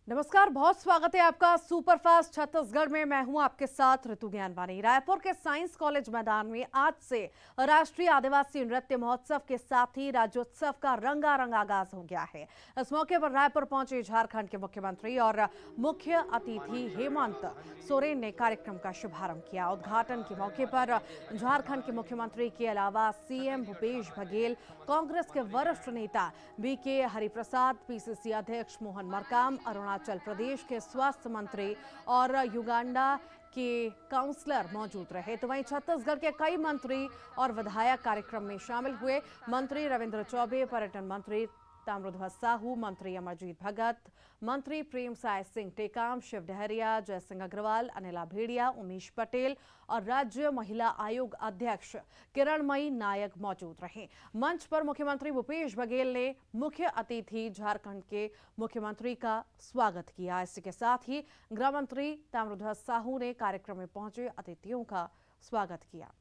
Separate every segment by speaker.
Speaker 1: नमस्कार, बहुत स्वागत है आपका सुपरफास्ट छत्तीसगढ़ में। मैं हूं आपके साथ ऋतु ज्ञानवानी। रायपुर के साइंस कॉलेज मैदान में आज से राष्ट्रीय आदिवासी नृत्य महोत्सव के साथ ही राज्योत्सव का रंगारंग आगाज हो गया है। इस मौके पर रायपुर पहुंचे झारखंड के मुख्यमंत्री और मुख्य अतिथि हेमंत सोरेन ने कार्यक्रम का शुभारंभ किया। उद्घाटन के मौके पर झारखंड के मुख्यमंत्री के अलावा सीएम भूपेश बघेल, कांग्रेस के वरिष्ठ नेता बीके हरिप्रसाद, पीसीसी अध्यक्ष मोहन मरकाम, अरुणाचल प्रदेश के स्वास्थ्य मंत्री और युगांडा के काउंसलर मौजूद रहे। तो वहीं छत्तीसगढ़ के कई मंत्री और विधायक कार्यक्रम में शामिल हुए। मंत्री रविंद्र चौबे, पर्यटन मंत्री ताम्रध्वज साहू, मंत्री अमरजीत भगत, मंत्री प्रेम साय सिंह टेकाम, शिव डहरिया, जयसिंह अग्रवाल, अनिला भेड़िया, उमेश पटेल और राज्य महिला आयोग अध्यक्ष किरणमयी नायक मौजूद रहे। मंच पर मुख्यमंत्री भूपेश बघेल ने मुख्य अतिथि झारखंड के मुख्यमंत्री का स्वागत किया। इसी के साथ ही गृह मंत्री ताम्रध्वज साहू ने कार्यक्रम में पहुंचे अतिथियों का स्वागत किया।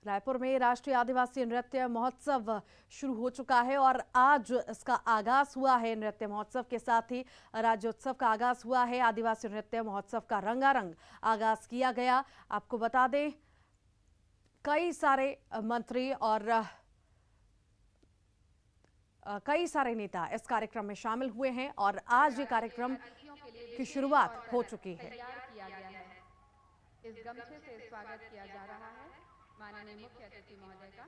Speaker 1: रायपुर में राष्ट्रीय आदिवासी नृत्य महोत्सव शुरू हो चुका है और आज इसका आगाज हुआ है। नृत्य महोत्सव के साथ ही राज्योत्सव का आगाज हुआ है। आदिवासी नृत्य महोत्सव का रंगारंग आगाज किया गया। आपको बता दें, कई सारे मंत्री और कई सारे नेता इस कार्यक्रम में शामिल हुए हैं और आज ये कार्यक्रम की शुरुआत हो चुकी है।
Speaker 2: इस गमछे से स्वागत किया जा रहा है माननीय मुख्य अतिथि महोदय का।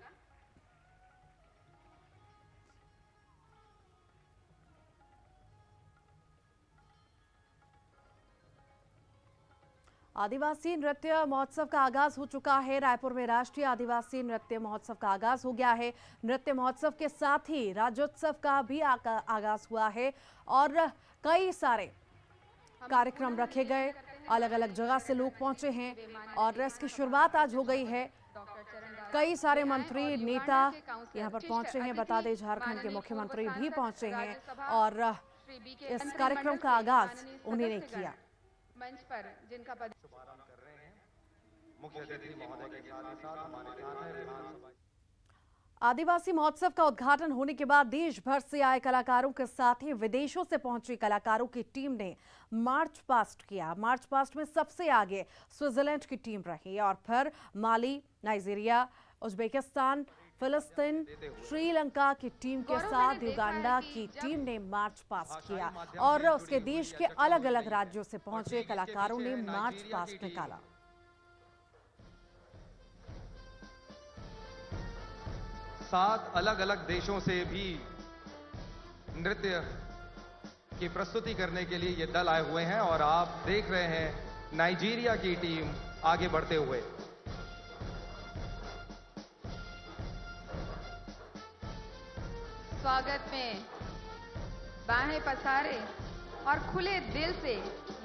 Speaker 1: आदिवासी नृत्य महोत्सव का आगाज हो चुका है। रायपुर में राष्ट्रीय आदिवासी नृत्य महोत्सव का आगाज हो गया है। नृत्य महोत्सव के साथ ही राज्योत्सव का भी आगाज हुआ है और कई सारे कार्यक्रम रखे गए। अलग अलग जगह से लोग पहुंचे हैं और इसकी शुरुआत आज हो गई है। कई सारे मंत्री, नेता यहां पर पहुंचे हैं। बता दें, झारखंड के मुख्यमंत्री भी पहुंचे हैं और इस कार्यक्रम का आगाज उन्हीं ने किया।
Speaker 2: मंच पर जिनका
Speaker 3: शुभारंभ कर रहे हैं मुख्य अतिथि महोदय के साथ हमारे साथ हैं विधानसभा।
Speaker 1: आदिवासी महोत्सव का उद्घाटन होने के बाद देश भर से आए कलाकारों के साथ ही विदेशों से पहुंचे कलाकारों की टीम ने मार्च पास्ट किया। मार्च पास्ट में सबसे आगे स्विट्जरलैंड की टीम रही और फिर माली, नाइजीरिया, उज्बेकिस्तान, फिलिस्तीन, श्रीलंका की टीम के साथ युगांडा की टीम ने मार्च पास्ट किया और उसके देश के अलग अलग राज्यों से पहुंचे कलाकारों ने मार्च पास्ट निकाला।
Speaker 3: 7 अलग अलग देशों से भी नृत्य की प्रस्तुति करने के लिए ये दल आए हुए हैं और आप देख रहे हैं नाइजीरिया की टीम आगे बढ़ते हुए।
Speaker 2: स्वागत में बाहें पसारे और खुले दिल से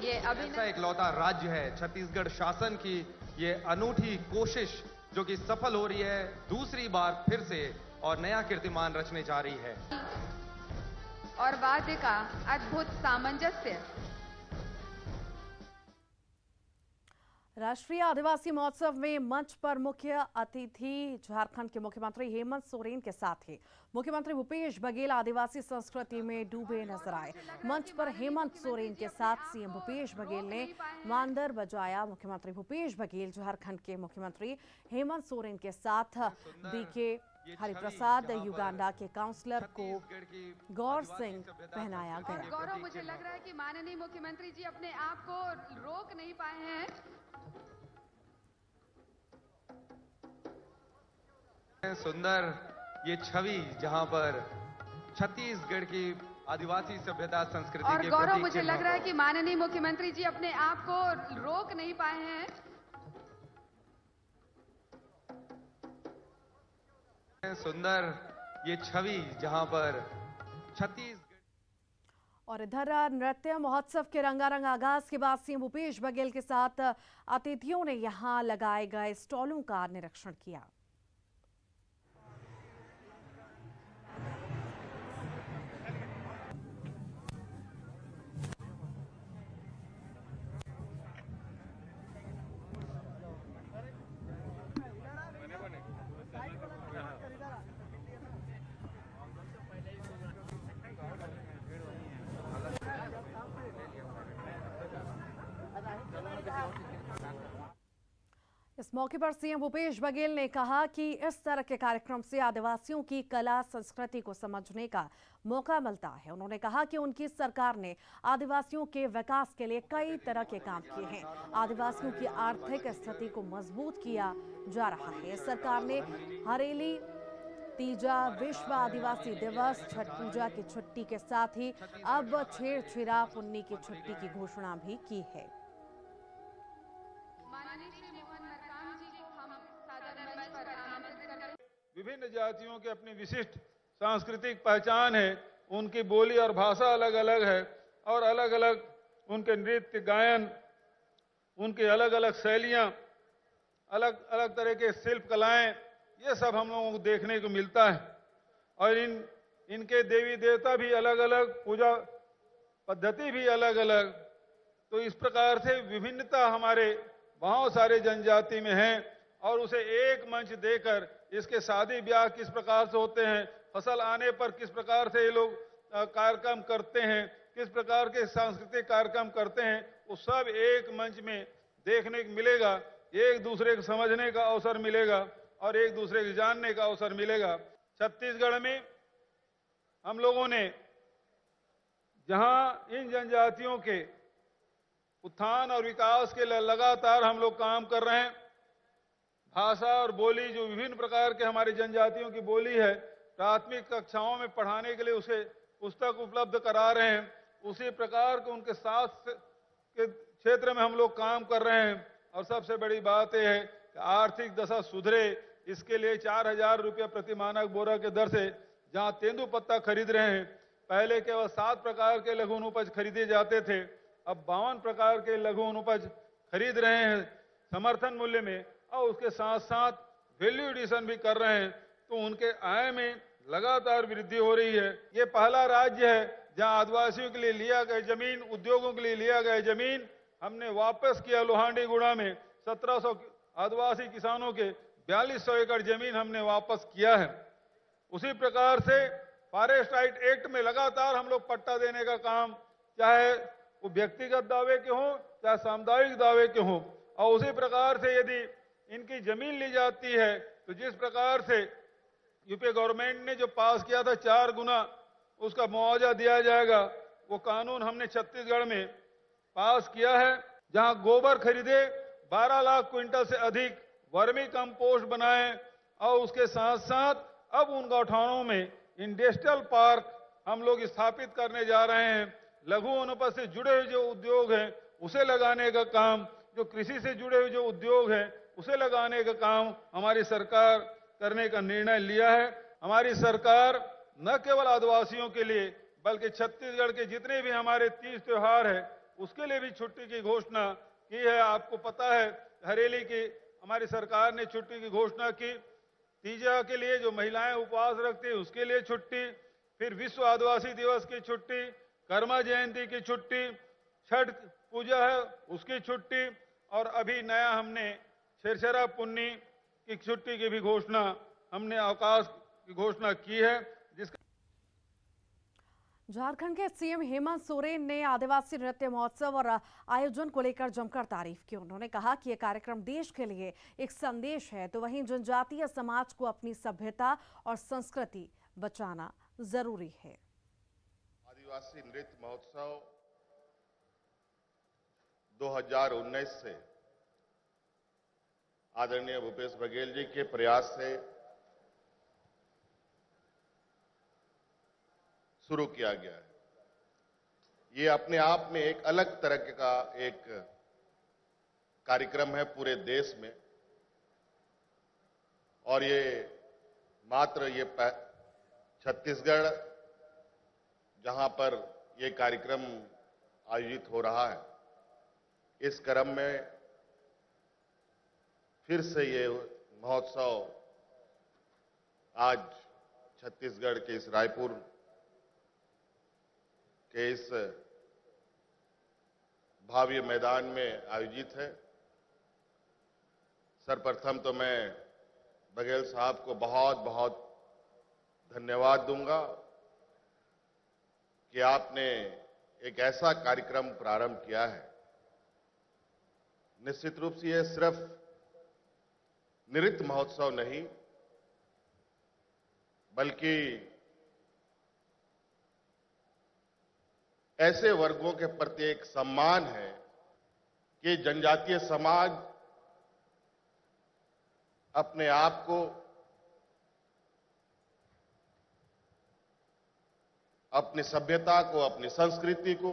Speaker 2: ये अभिनय
Speaker 3: इकलौता राज्य है छत्तीसगढ़ शासन की ये अनूठी कोशिश जो कि सफल हो रही है दूसरी बार फिर से और नया कीर्तिमान रचने जा रही है
Speaker 2: और वाद्य का अद्भुत सामंजस्य।
Speaker 1: राष्ट्रीय आदिवासी महोत्सव में मंच पर मुख्य अतिथि झारखंड के मुख्यमंत्री हेमंत सोरेन के साथ ही मुख्यमंत्री भूपेश बघेल आदिवासी संस्कृति में डूबे नजर आए। मंच पर हेमंत सोरेन के साथ सीएम भूपेश बघेल ने मानदर बजाया। मुख्यमंत्री भूपेश बघेल, झारखंड के मुख्यमंत्री हेमंत सोरेन के साथ बीके हरिप्रसाद, युगांडा के काउंसलर को गौर सिंह पहनाया गया।
Speaker 2: गौरव, मुझे लग रहा है कि माननीय मुख्यमंत्री जी अपने आप को रोक नहीं पाए हैं।
Speaker 3: सुंदर ये छवि जहां पर छत्तीसगढ़ की आदिवासी सभ्यता संस्कृति
Speaker 2: और
Speaker 3: के
Speaker 2: गौरव, मुझे लग रहा है कि माननीय मुख्यमंत्री जी अपने आप को रोक नहीं पाए हैं।
Speaker 3: सुंदर ये छवि जहां पर छत्तीसगढ़।
Speaker 1: और इधर नृत्य महोत्सव के रंगारंग आगाज के बाद सीएम भूपेश बघेल के साथ अतिथियों ने यहां लगाए गए स्टॉलों का निरीक्षण किया। इस मौके पर सीएम भूपेश बघेल ने कहा कि इस तरह के कार्यक्रम से आदिवासियों की कला संस्कृति को समझने का मौका मिलता है। उन्होंने कहा कि उनकी सरकार ने आदिवासियों के विकास के लिए कई तरह के काम किए हैं। आदिवासियों की आर्थिक स्थिति को मजबूत किया जा रहा है। सरकार ने हरेली तीजा, विश्व आदिवासी दिवस, छठ पूजा की छुट्टी के साथ ही अब छेरछेरा पुन्नी की छुट्टी की घोषणा भी की है।
Speaker 4: विभिन्न जातियों की अपनी विशिष्ट सांस्कृतिक पहचान है, उनकी बोली और भाषा अलग अलग है और अलग अलग उनके नृत्य, गायन, उनकी अलग अलग शैलियां, अलग अलग तरह के शिल्प कलाएं, ये सब हम लोगों को देखने को मिलता है। और इनके देवी देवता भी अलग अलग, पूजा पद्धति भी अलग अलग। तो इस प्रकार से विभिन्नता हमारे बहुत सारे जनजाति में है और उसे एक मंच देकर इसके शादी ब्याह किस प्रकार से होते हैं, फसल आने पर किस प्रकार से ये लोग कार्यक्रम करते हैं, किस प्रकार के सांस्कृतिक कार्यक्रम करते हैं, वो सब एक मंच में देखने को मिलेगा। एक दूसरे को समझने का अवसर मिलेगा और एक दूसरे को जानने का अवसर मिलेगा। छत्तीसगढ़ में हम लोगों ने जहां इन जनजातियों के उत्थान और विकास के लिए लगातार हम लोग काम कर रहे हैं। भाषा और बोली, जो विभिन्न प्रकार के हमारी जनजातियों की बोली है, प्राथमिक कक्षाओं में पढ़ाने के लिए उसे पुस्तक उपलब्ध करा रहे हैं। उसी प्रकार के उनके साथ के क्षेत्र में हम लोग काम कर रहे हैं। और सबसे बड़ी बात यह है कि आर्थिक दशा सुधरे, इसके लिए 4,000 रुपये प्रति मानक बोरा के दर से जहां तेंदुपत्ता खरीद रहे हैं, पहले केवल 7 प्रकार के लघु उपज खरीदे जाते थे, अब 52 प्रकार के लघु उपज खरीद रहे हैं समर्थन मूल्य में, और उसके साथ साथ वैल्यू एडिशन भी कर रहे हैं। तो उनके आय में लगातार वृद्धि हो रही है। ये पहला राज्य है जहां आदिवासियों के लिए लिया गया जमीन, उद्योगों के लिए लिया गया जमीन हमने वापस किया। लोहांडीगुड़ा में 1700 आदिवासी किसानों के 4200 एकड़ जमीन हमने वापस किया है। उसी प्रकार से फॉरेस्ट राइट एक्ट में लगातार हम लोग पट्टा देने का काम, चाहे वो व्यक्तिगत दावे के हों चाहे सामुदायिक दावे के हों, और उसी प्रकार से यदि इनकी जमीन ली जाती है तो जिस प्रकार से यूपी गवर्नमेंट ने जो पास किया था 4 गुना उसका मुआवजा दिया जाएगा, वो कानून हमने छत्तीसगढ़ में पास किया है। जहां गोबर खरीदे 12 लाख क्विंटल से अधिक वर्मी कंपोस्ट बनाए, और उसके साथ साथ अब उन गौठानों में इंडस्ट्रियल पार्क हम लोग स्थापित करने जा रहे हैं। लघु वनोपज से जुड़े हुए जो उद्योग हैं उसे लगाने का काम, जो कृषि से जुड़े हुए जो उद्योग हैं उसे लगाने का काम हमारी सरकार करने का निर्णय लिया है। हमारी सरकार न केवल आदिवासियों के लिए बल्कि छत्तीसगढ़ के जितने भी हमारे तीज त्योहार है उसके लिए भी छुट्टी की घोषणा की है। आपको पता है हरेली की हमारी सरकार ने छुट्टी की घोषणा की। तीजा के लिए जो महिलाएं उपवास रखती है उसके लिए छुट्टी, फिर विश्व आदिवासी दिवस की छुट्टी, कर्मा जयंती की छुट्टी, छठ पूजा है उसकी छुट्टी, और अभी नया हमने छेरछेरा पुन्नी की छुट्टी की भी घोषणा, हमने अवकाश की घोषणा की है। जिसका
Speaker 1: झारखंड के सीएम हेमंत सोरेन ने आदिवासी नृत्य महोत्सव और आयोजन को लेकर जमकर तारीफ की। उन्होंने कहा कि यह कार्यक्रम देश के लिए एक संदेश है, तो वहीं जनजातीय समाज को अपनी सभ्यता और संस्कृति बचाना जरूरी है।
Speaker 5: आदिवासी नृत्य महोत्सव 2019 से आदरणीय भूपेश बघेल जी के प्रयास से शुरू किया गया है। ये अपने आप में एक अलग तरह का एक कार्यक्रम है पूरे देश में, और ये मात्र छत्तीसगढ़ जहां पर ये कार्यक्रम आयोजित हो रहा है, इस क्रम में फिर से ये महोत्सव आज छत्तीसगढ़ के इस रायपुर के इस भव्य मैदान में आयोजित है। सर्वप्रथम तो मैं बघेल साहब को बहुत बहुत धन्यवाद दूंगा कि आपने एक ऐसा कार्यक्रम प्रारंभ किया है। निश्चित रूप से यह सिर्फ नृत्य महोत्सव नहीं, बल्कि ऐसे वर्गों के प्रति एक सम्मान है कि जनजातीय समाज अपने आप को अपनी सभ्यता को, अपनी संस्कृति को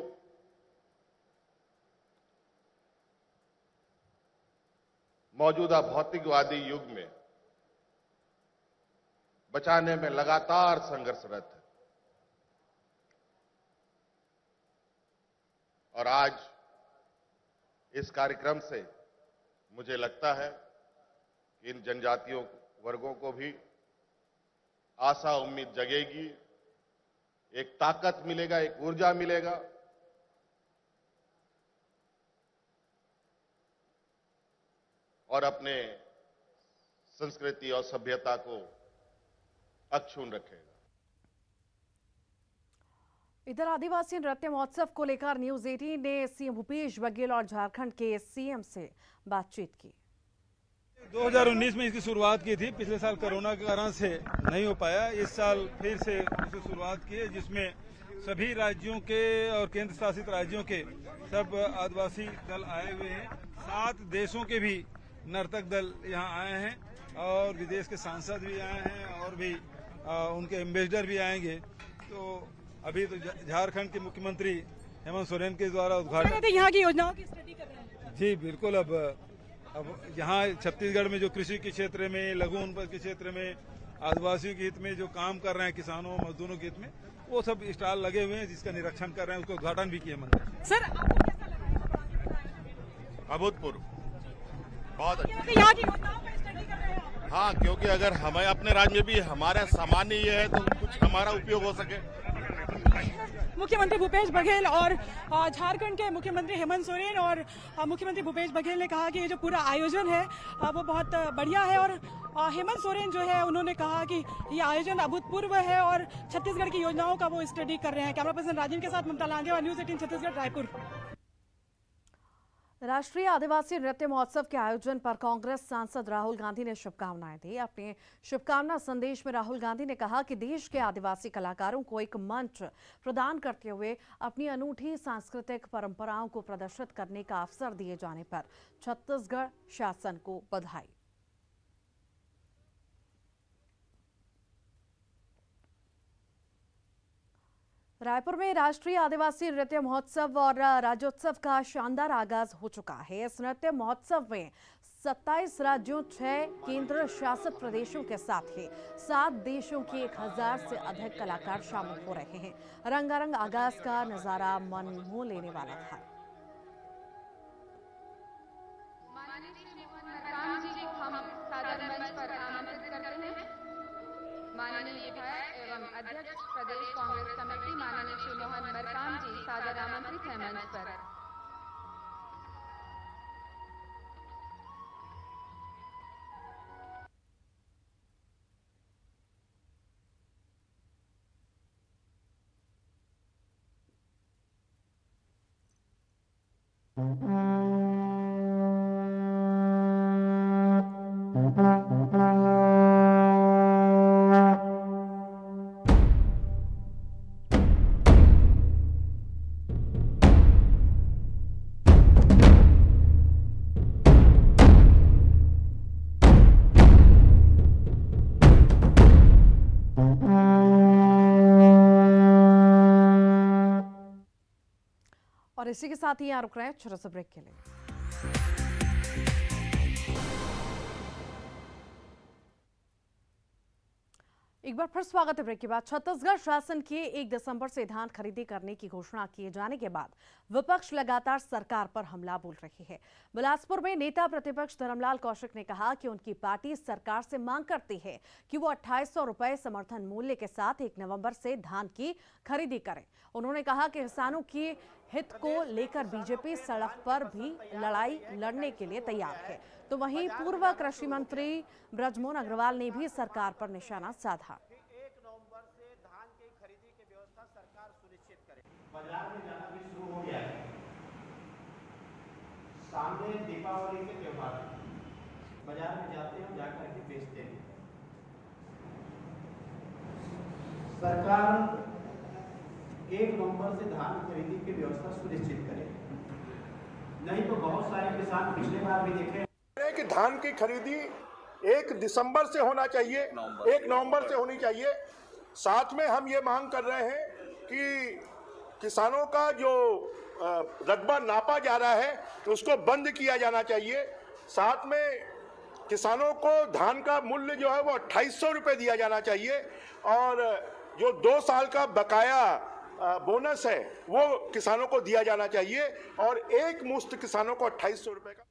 Speaker 5: मौजूदा भौतिकवादी युग में बचाने में लगातार संघर्षरत है। और आज इस कार्यक्रम से मुझे लगता है कि इन जनजातियों वर्गों को भी आशा उम्मीद जगेगी, एक ताकत मिलेगा, एक ऊर्जा मिलेगा। और अपने संस्कृति और सभ्यता को अक्षुण्ण रखेगा।
Speaker 1: इधर आदिवासी नृत्य महोत्सव को लेकर न्यूज 18 ने सीएम भूपेश बघेल और झारखंड के सीएम से बातचीत की।
Speaker 4: 2019 में इसकी शुरुआत की थी, पिछले साल कोरोना के कारण से नहीं हो पाया। इस साल फिर से इसकी शुरुआत की है, जिसमें सभी राज्यों के और केंद्र शासित राज्यों के सब आदिवासी दल आए हुए हैं। 7 देशों के भी नर्तक दल यहाँ आए हैं और विदेश के सांसद भी आए हैं और भी उनके एम्बेसडर भी आएंगे। तो अभी तो झारखंड के मुख्यमंत्री हेमंत सोरेन के द्वारा उद्घाटन
Speaker 6: यहाँ की योजनाओं की स्टडी कर रहे हैं।
Speaker 4: जी बिल्कुल। अब यहाँ छत्तीसगढ़ में जो कृषि के क्षेत्र में, लघु वनोपज के क्षेत्र में, आदिवासियों के हित में जो काम कर रहे हैं, किसानों मजदूरों के हित में, वो सब स्टॉल लगे हुए हैं जिसका निरीक्षण कर रहे हैं। उसका उद्घाटन भी किया मंत्री।
Speaker 6: सर आपको कैसा लगा?
Speaker 5: अभूतपूर्व, बहुत अच्छा।
Speaker 6: यहाँ की योजनाओं पर स्टडी कर रहे हैं।
Speaker 5: हाँ, क्योंकि अगर हमें अपने राज्य में भी हमारा सामान्य ये है तो कुछ हमारा उपयोग हो सके।
Speaker 6: मुख्यमंत्री भूपेश बघेल और झारखंड के मुख्यमंत्री हेमंत सोरेन और मुख्यमंत्री भूपेश बघेल ने कहा कि ये जो पूरा आयोजन है वो बहुत बढ़िया है। और हेमंत सोरेन जो है उन्होंने कहा कि ये आयोजन अभूतपूर्व है और छत्तीसगढ़ की योजनाओं का वो स्टडी कर रहे हैं। कैमरा पर्सन राजीव के साथ ममता लांगेवा, न्यूज 18 छत्तीसगढ़, रायपुर।
Speaker 1: राष्ट्रीय आदिवासी नृत्य महोत्सव के आयोजन पर कांग्रेस सांसद राहुल गांधी ने शुभकामनाएं दी। अपने शुभकामना संदेश में राहुल गांधी ने कहा कि देश के आदिवासी कलाकारों को एक मंच प्रदान करते हुए अपनी अनूठी सांस्कृतिक परंपराओं को प्रदर्शित करने का अवसर दिए जाने पर छत्तीसगढ़ शासन को बधाई। रायपुर में राष्ट्रीय आदिवासी नृत्य महोत्सव और राज्योत्सव का शानदार आगाज हो चुका है। इस नृत्य महोत्सव में 27 राज्यों, 6 केंद्र शासित प्रदेशों के साथ ही 7 देशों के 1000 से अधिक कलाकार शामिल हो रहे हैं। रंगारंग आगाज का नजारा मन मोह लेने वाला था।
Speaker 2: माननीय विधायक एवं अध्यक्ष प्रदेश कांग्रेस कमेटी माननीय श्री मोहन मरकाम जी सादर आमंत्रित हैं मंच पर।
Speaker 1: और इसी के साथ ही यहाँ रुक रहे हैं छोटा सा ब्रेक के लिए। एक बार फिर स्वागत है ब्रेक के बाद। छत्तीसगढ़ शासन के 1 दिसंबर से धान खरीदी करने की घोषणा किए जाने के बाद विपक्ष लगातार सरकार पर हमला बोल रही है। बिलासपुर में नेता प्रतिपक्ष धर्मलाल कौशिक ने कहा कि उनकी पार्टी सरकार से मांग करती है कि वो 2800 रुपए समर्थन मूल्य के साथ 1 नवंबर से धान की खरीदी करें। उन्होंने कहा कि किसानों के हित को लेकर बीजेपी सड़क पर भी लड़ाई लड़ने के लिए तैयार है। तो वहीं पूर्व कृषि मंत्री ब्रजमोहन अग्रवाल ने भी सरकार पर निशाना साधा।
Speaker 7: 1 नवंबर से धान की खरीदी की व्यवस्था सरकार सुनिश्चित करे। बाजार में जाना भी शुरू हो गया है। सामने दीपावली के त्योहार बाजार में जाते हैं, जाकर के बेचते हैं। सरकार 1 नवंबर से धान खरीदी की व्यवस्था सुनिश्चित करे, नहीं तो बहुत सारे किसान पिछले बार भी देखे
Speaker 8: कि धान की खरीदी 1 दिसंबर से होना चाहिए, 1 नवंबर से होनी चाहिए। साथ में हम ये मांग कर रहे हैं कि किसानों का जो रकबा नापा जा रहा है तो उसको बंद किया जाना चाहिए। साथ में किसानों को धान का मूल्य जो है वो 2800 रुपये दिया जाना चाहिए और जो 2 साल का बकाया बोनस है वो किसानों को दिया जाना चाहिए और एक मुश्त किसानों को 2800 रुपये का।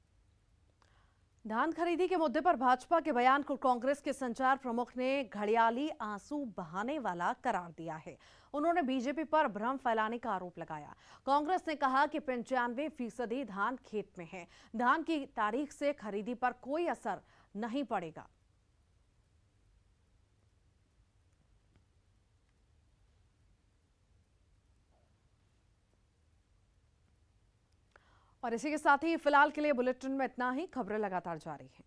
Speaker 1: धान खरीदी के मुद्दे पर भाजपा के बयान को कांग्रेस के संचार प्रमुख ने घड़ियाली आंसू बहाने वाला करार दिया है। उन्होंने बीजेपी पर भ्रम फैलाने का आरोप लगाया। कांग्रेस ने कहा कि 95% धान खेत में है। धान की तारीख से खरीदी पर कोई असर नहीं पड़ेगा। और इसी के साथ ही फिलहाल के लिए बुलेटिन में इतना ही। खबरें लगातार जारी हैं।